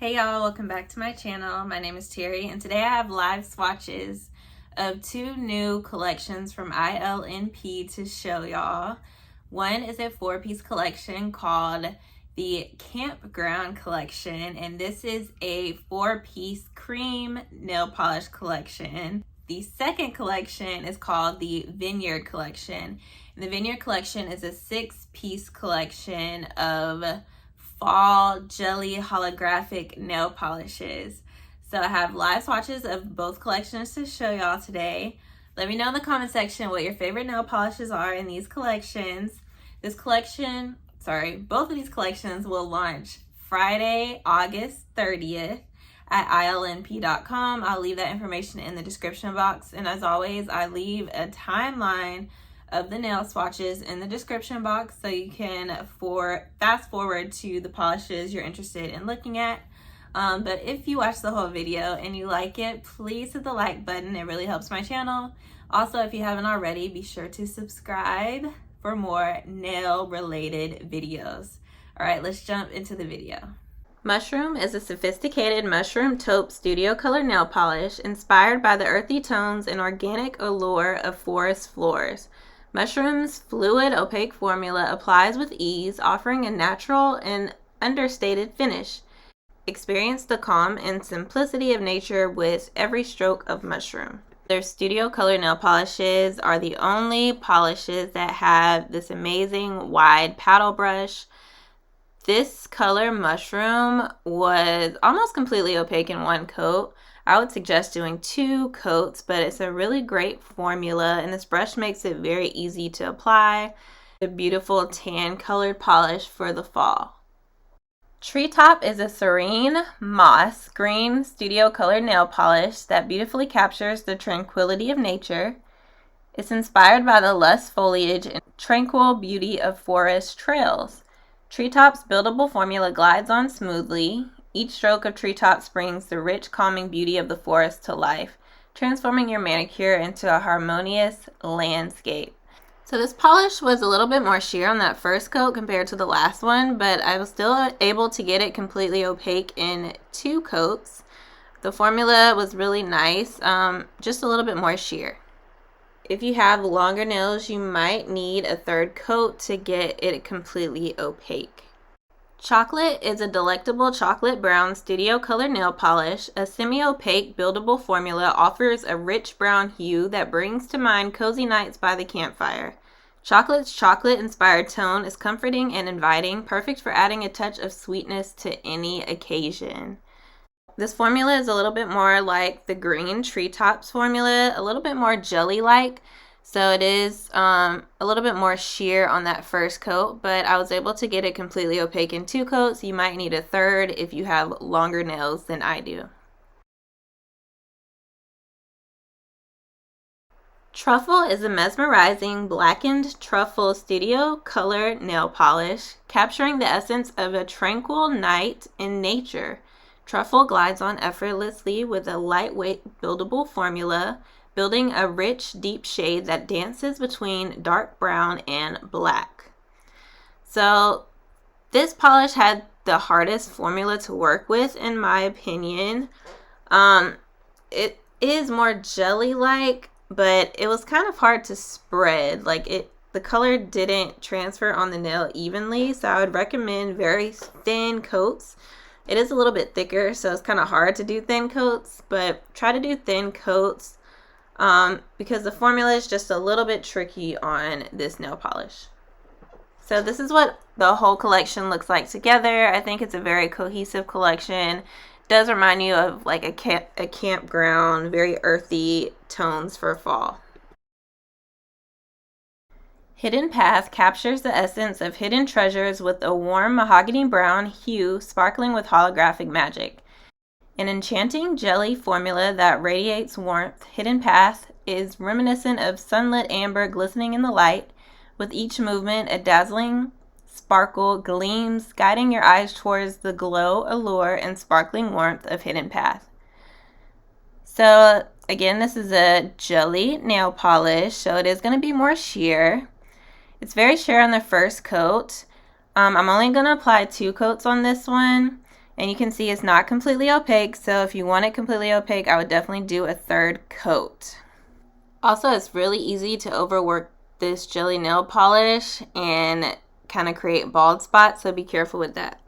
Hey y'all, welcome back to my channel. My name is Teri and today I have live swatches of two new collections from ILNP to show y'all. One is a 4-piece collection called the Campground collection, and this is a 4-piece cream nail polish collection. The second collection is called the Vineyard collection. And the Vineyard collection is a 6-piece collection of fall jelly holographic nail polishes. So I have live swatches of both collections to show y'all today. Let me know in the comment section what your favorite nail polishes are in these collections. Both of these collections will launch Friday, August 30th at ilnp.com. I'll leave that information in the description box. And as always, I leave a timeline of the nail swatches in the description box so you can fast forward to the polishes you're interested in looking at. But if you watch the whole video and you like it, please hit the like button. It really helps my channel. Also, if you haven't already, be sure to subscribe for more nail related videos. All right, let's jump into the video. Mushroom is a sophisticated mushroom taupe studio color nail polish inspired by the earthy tones and organic allure of forest floors. Mushroom's fluid opaque formula applies with ease, offering a natural and understated finish. Experience the calm and simplicity of nature with every stroke of Mushroom. Their studio color nail polishes are the only polishes that have this amazing wide paddle brush. This color Mushroom was almost completely opaque in one coat. I would suggest doing 2 coats, but it's a really great formula and this brush makes it very easy to apply. A beautiful tan colored polish for the fall. Treetop is a serene moss green studio colored nail polish that beautifully captures the tranquility of nature. It's inspired by the lush foliage and tranquil beauty of forest trails. Treetop's buildable formula glides on smoothly. Each stroke of Treetops brings the rich, calming beauty of the forest to life, transforming your manicure into a harmonious landscape. So this polish was a little bit more sheer on that first coat compared to the last one, but I was still able to get it completely opaque in 2 coats. The formula was really nice, just a little bit more sheer. If you have longer nails, you might need a 3rd coat to get it completely opaque. Chocolate is a delectable chocolate brown studio color nail polish. A semi-opaque buildable formula offers a rich brown hue that brings to mind cozy nights by the campfire. Chocolate's chocolate-inspired tone is comforting and inviting, perfect for adding a touch of sweetness to any occasion. This formula is a little bit more like the green Treetops formula, a little bit more jelly-like. So it is a little bit more sheer on that first coat, but I was able to get it completely opaque in 2 coats. You might need a 3rd if you have longer nails than I do. Truffle is a mesmerizing blackened truffle studio color nail polish, capturing the essence of a tranquil night in nature. Truffle glides on effortlessly with a lightweight buildable formula, building a rich, deep shade that dances between dark brown and black. So this polish had the hardest formula to work with, in my opinion. It is more jelly-like, but it was kind of hard to spread. The color didn't transfer on the nail evenly, so I would recommend very thin coats. It is a little bit thicker, so it's kind of hard to do thin coats, but try to do thin coats because the formula is just a little bit tricky on this nail polish. So this is what the whole collection looks like together. I think it's a very cohesive collection. It does remind you of like a campground, very earthy tones for fall. Hidden Path captures the essence of hidden treasures with a warm mahogany brown hue sparkling with holographic magic. An enchanting jelly formula that radiates warmth, Hidden Path is reminiscent of sunlit amber glistening in the light. With each movement, a dazzling sparkle gleams, guiding your eyes towards the glow, allure, and sparkling warmth of Hidden Path. So again, this is a jelly nail polish, so it is going to be more sheer. It's very sheer on the first coat. I'm only going to apply 2 coats on this one. And you can see it's not completely opaque, so if you want it completely opaque, I would definitely do a third coat. Also, it's really easy to overwork this jelly nail polish and kind of create bald spots, so be careful with that.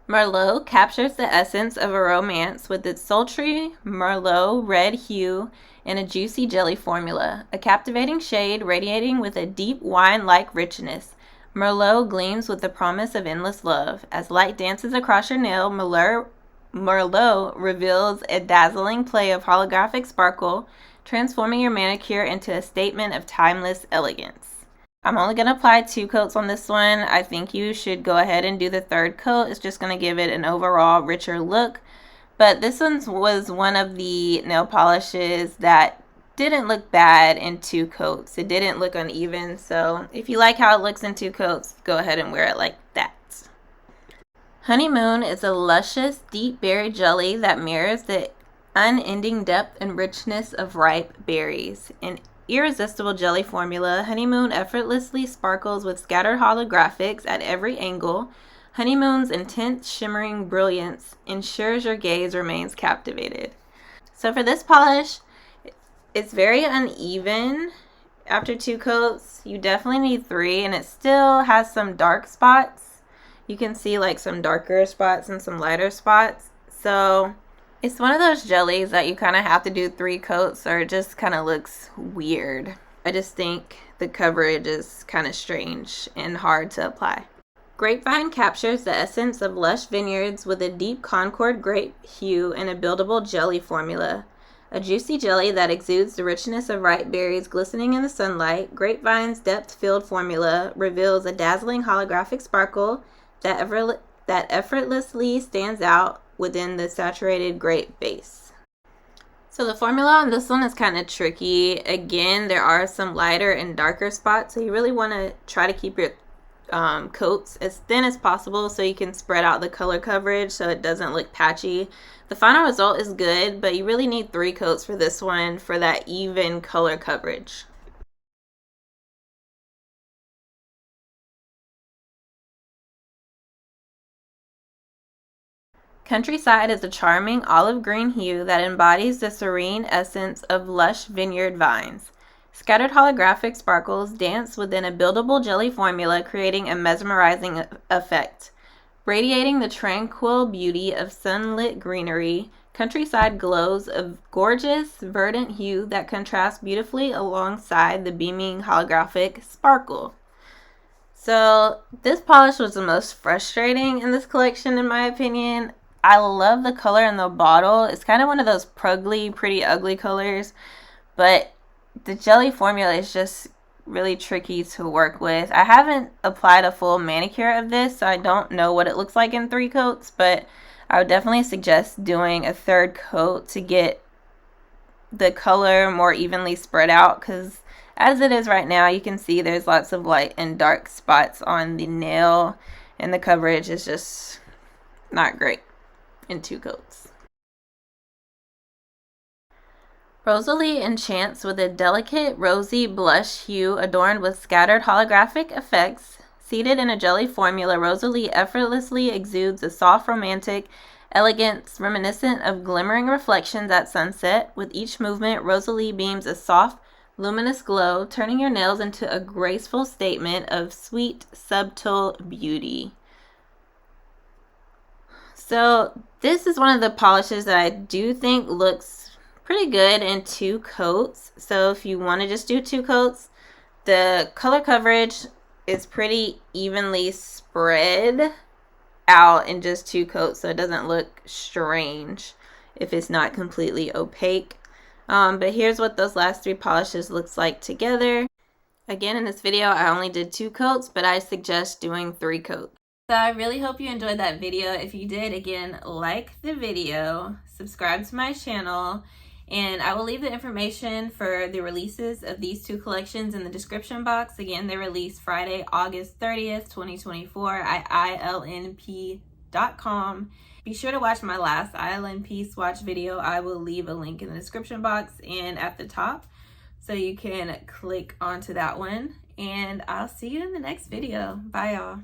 Merlot captures the essence of a romance with its sultry Merlot red hue and a juicy jelly formula, a captivating shade radiating with a deep wine-like richness. Merlot gleams with the promise of endless love. As light dances across your nail, Merlot reveals a dazzling play of holographic sparkle, transforming your manicure into a statement of timeless elegance. I'm only going to apply 2 coats on this one. I think you should go ahead and do the third coat. It's just going to give it an overall richer look. But this one was one of the nail polishes that didn't look bad in 2 coats. It didn't look uneven. So if you like how it looks in 2 coats, go ahead and wear it like that. Honeymoon is a luscious, deep berry jelly that mirrors the unending depth and richness of ripe berries. An irresistible jelly formula, Honeymoon effortlessly sparkles with scattered holographics at every angle. Honeymoon's intense shimmering brilliance ensures your gaze remains captivated. So for this polish, it's very uneven after 2 coats. You definitely need 3, and it still has some dark spots. You can see like some darker spots and some lighter spots. So it's one of those jellies that you kind of have to do 3 coats or it just kind of looks weird. I just think the coverage is kind of strange and hard to apply. Grapevine captures the essence of lush vineyards with a deep Concord grape hue and a buildable jelly formula. A juicy jelly that exudes the richness of ripe berries glistening in the sunlight, Grapevine's depth-filled formula reveals a dazzling holographic sparkle that effortlessly stands out within the saturated grape base. So the formula on this one is kind of tricky. Again, there are some lighter and darker spots, so you really want to try to keep your coats as thin as possible so you can spread out the color coverage so it doesn't look patchy. The final result is good, but you really need 3 coats for this one for that even color coverage. Countryside is a charming olive green hue that embodies the serene essence of lush vineyard vines. Scattered holographic sparkles dance within a buildable jelly formula, creating a mesmerizing effect. Radiating the tranquil beauty of sunlit greenery, Countryside glows a gorgeous, verdant hue that contrasts beautifully alongside the beaming holographic sparkle. So this polish was the most frustrating in this collection in my opinion. I love the color in the bottle. It's kind of one of those prugly, pretty ugly colors, but the jelly formula is just really tricky to work with. I haven't applied a full manicure of this, so I don't know what it looks like in 3 coats, but I would definitely suggest doing a 3rd coat to get the color more evenly spread out, because as it is right now, you can see there's lots of light and dark spots on the nail, and the coverage is just not great in 2 coats. Rosalie enchants with a delicate rosy blush hue adorned with scattered holographic effects. Seated in a jelly formula, Rosalie effortlessly exudes a soft romantic elegance reminiscent of glimmering reflections at sunset. With each movement, Rosalie beams a soft, luminous glow, turning your nails into a graceful statement of sweet, subtle beauty. So this is one of the polishes that I do think looks pretty good in 2 coats. So if you want to just do 2 coats, the color coverage is pretty evenly spread out in just 2 coats, so it doesn't look strange if it's not completely opaque. But here's what those last 3 polishes looks like together. Again, in this video I only did 2 coats, but I suggest doing 3 coats. So I really hope you enjoyed that video. If you did, again, like the video, subscribe to my channel, and I will leave the information for the releases of these 2 collections in the description box. Again, they released Friday, August 30th, 2024 at ILNP.com. Be sure to watch my last ILNP swatch video. I will leave a link in the description box and at the top, so you can click onto that one. And I'll see you in the next video. Bye, y'all.